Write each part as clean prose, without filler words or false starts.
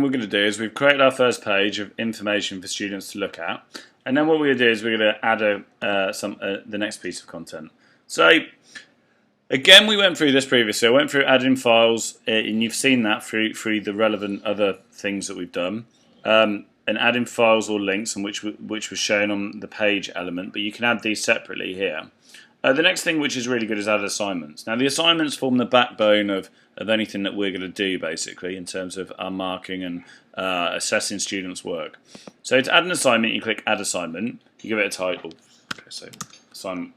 we're going to do is we've created our first page of information for students to look at, and then what we're going to do is we're going to add the next piece of content. So again, we went through this previously. I went through adding files, and you've seen that through the relevant other things that we've done, and adding files or links, and which was shown on the page element. But you can add these separately here. The next thing which is really good is add assignments. Now the assignments form the backbone of anything that we're going to do basically in terms of our marking and assessing students' work. So to add an assignment, you click Add Assignment, you give it a title. Okay, so assignment.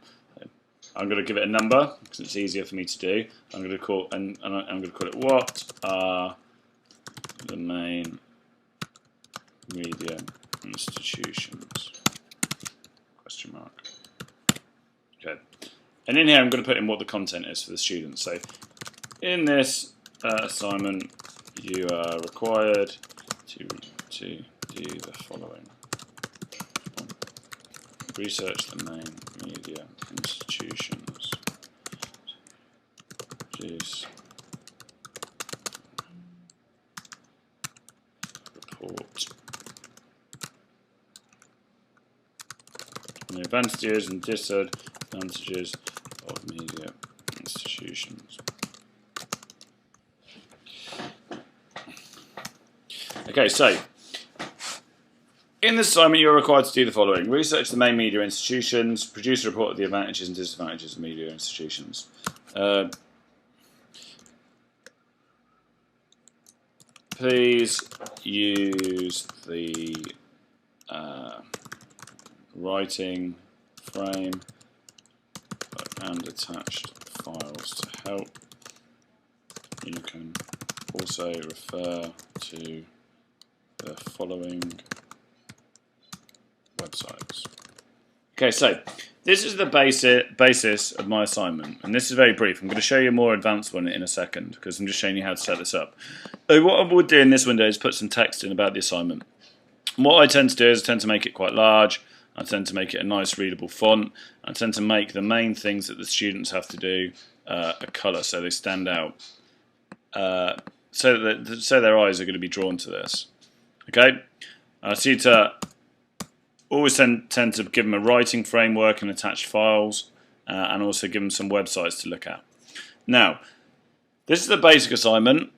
I'm going to give it a number because it's easier for me to do. I'm going to call I'm going to call it What are the main media institutions? Question mark. Okay. And in here I'm going to put in what the content is for the students. So in this assignment you are required to do the following. Research the main media institutions. Produce report on the advantages and disadvantages of media institutions. Okay, so in this assignment you're required to do the following. Research the main media institutions, produce a report of the advantages and disadvantages of media institutions. Please use the writing frame and attached files to help. You can also refer to the following websites. Okay, so this is the basis of my assignment, and this is very brief. I'm going to show you a more advanced one in a second because I'm just showing you how to set this up. So what I would do in this window is put some text in about the assignment. And what I tend to do is I tend to make it quite large. I tend to make it a nice readable font. I tend to make the main things that the students have to do a colour so they stand out, so their eyes are going to be drawn to this. Okay, so you always tend to give them a writing framework and attached files, and also give them some websites to look at. Now, this is the basic assignment.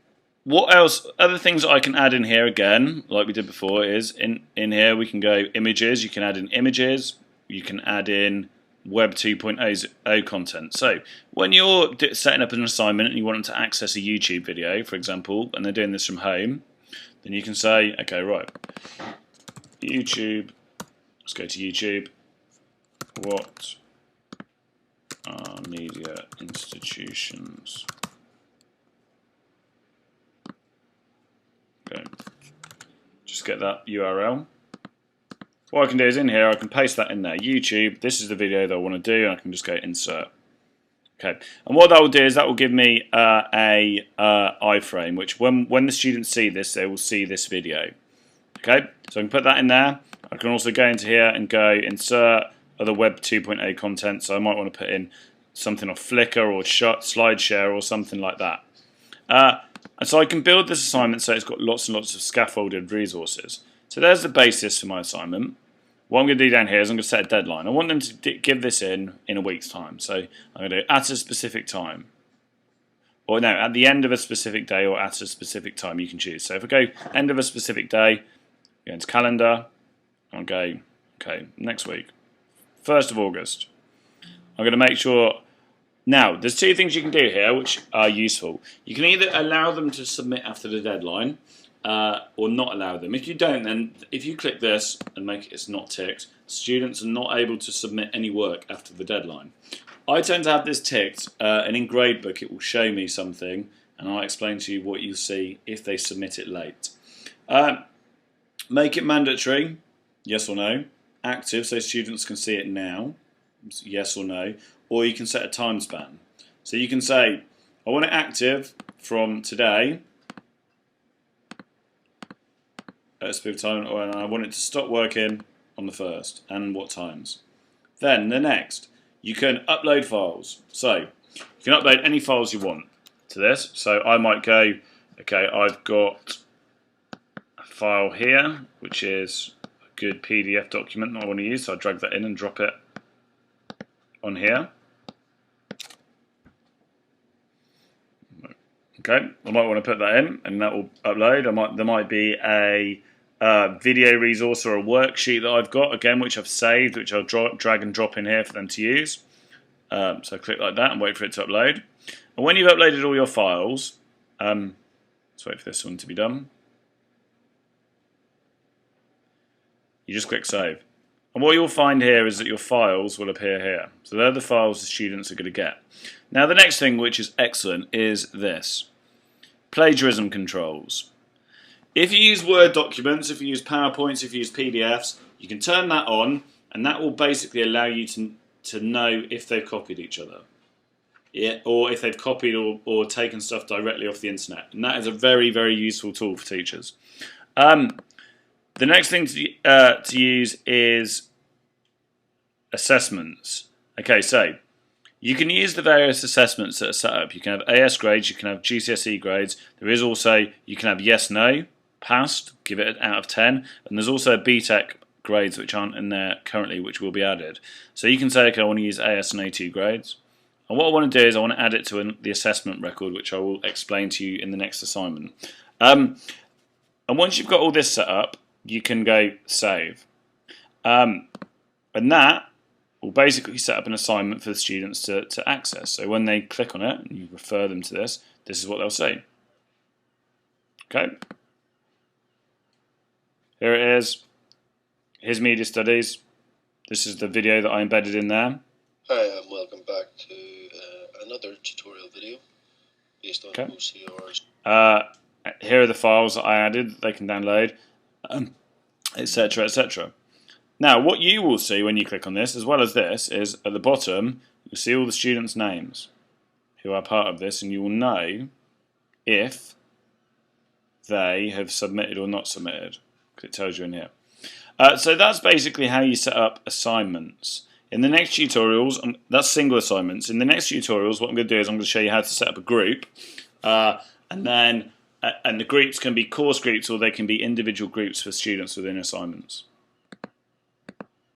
What else? Other things that I can add in here again, like we did before, is in here we can go images. You can add in images. You can add in Web 2.0 content. So when you're setting up an assignment and you want them to access a YouTube video, for example, and they're doing this from home, then you can say, okay, right, YouTube. Let's go to YouTube. What are media institutions? Okay. Just get that URL. What I can do is in here, I can paste that in there. YouTube, this is the video that I want to do, and I can just go insert. Okay, and what that will do is that will give me a iframe, which when the students see this, they will see this video. Okay, so I can put that in there. I can also go into here and go insert other Web 2.0 content. So I might want to put in something off Flickr or SlideShare or something like that. And so I can build this assignment so it's got lots and lots of scaffolded resources. So there's the basis for my assignment. What I'm going to do down here is I'm going to set a deadline. I want them to give this in a week's time. So I'm going to do at a specific time. Or no, at the end of a specific day or at a specific time you can choose. So if I go end of a specific day, go into calendar, I'll go, okay, next week, 1st of August. I'm going to make sure. Now, there's two things you can do here which are useful. You can either allow them to submit after the deadline or not allow them. If you don't, then if you click this and make it it's not ticked, students are not able to submit any work after the deadline. I tend to have this ticked, and in Gradebook it will show me something, and I'll explain to you what you'll see if they submit it late. Make it mandatory, yes or no. Active, so students can see it now, yes or no. Or you can set a time span. So you can say, I want it active from today at a specific time, and I want it to stop working on the 1st, and what times. Then the next, you can upload files. So you can upload any files you want to this. So I might go, okay, I've got file here, which is a good PDF document that I want to use, so I drag that in and drop it on here. Okay, I might want to put that in, and that will upload. There might be a video resource or a worksheet that I've got, again, which I've saved, which I'll drag and drop in here for them to use. So click like that and wait for it to upload. And when you've uploaded all your files, let's wait for this one to be done. You just click save. And what you'll find here is that your files will appear here. So they're the files the students are going to get. Now the next thing, which is excellent, is this. Plagiarism controls. If you use Word documents, if you use PowerPoints, if you use PDFs, you can turn that on, and that will basically allow you to know if they've copied each other. Yeah, or if they've copied or taken stuff directly off the internet. And that is a very, very useful tool for teachers. The next thing to use is assessments. Okay, so you can use the various assessments that are set up. You can have AS grades, you can have GCSE grades. There is also, you can have yes, no, passed, give it an out of 10. And there's also BTEC grades which aren't in there currently, which will be added. So you can say, okay, I want to use AS and A2 grades. And what I want to do is I want to add it to the assessment record, which I will explain to you in the next assignment. And once you've got all this set up, you can go save. And that will basically set up an assignment for the students to access. So when they click on it and you refer them to this, this is what they'll see. Okay. Here it is. Here's media studies. This is the video that I embedded in there. Hi, and welcome back to another tutorial video based on OCRs. Here are the files that I added that they can download, etc., etc. Now, what you will see when you click on this, as well as this, is at the bottom, you'll see all the students' names who are part of this, and you will know if they have submitted or not submitted, because it tells you in here. So that's basically how you set up assignments. In the next tutorials, that's single assignments. In the next tutorials, what I'm going to do is I'm going to show you how to set up a group, and the groups can be course groups or they can be individual groups for students within assignments.